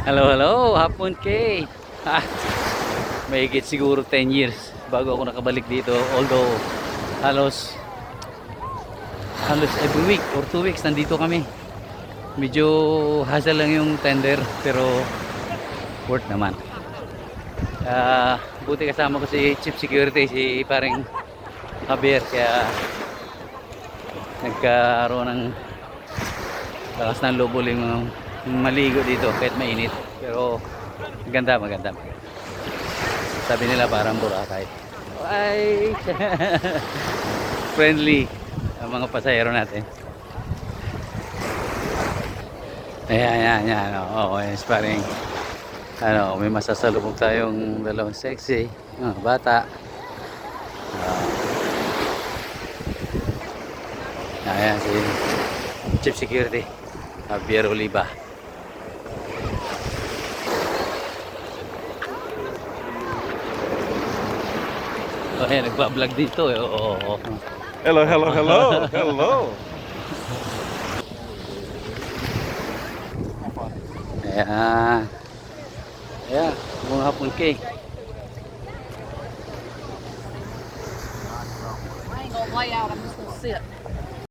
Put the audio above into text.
Hello, hello, hapon kay. Ah, mahigit siguro 10 years bago ako nakabalik dito. Although halos halos every week or 2 weeks nandito kami. Medyo hassle lang yung tender pero worth naman. Buti kasama ko si Chief Security, si paring Javier, kaya nagkaroon ng lakas ng loob uling maligo dito kahit mainit. Pero maganda, maganda. Sabi nila parang Boracay. Ay, friendly ang mga pasahero natin. Ayan, ayan, ayan. Oo, yes, parang ano, may masasalubong tayong dalawang sexy bata. Ayan si Chief Security Javier Oliva. Oh, ayan, nagbablog dito. Oo. Hello, hello, hello, hello. Ayan. Ayan, mga hapon kay. I ain't gonna lay out. I'm just gonna sit.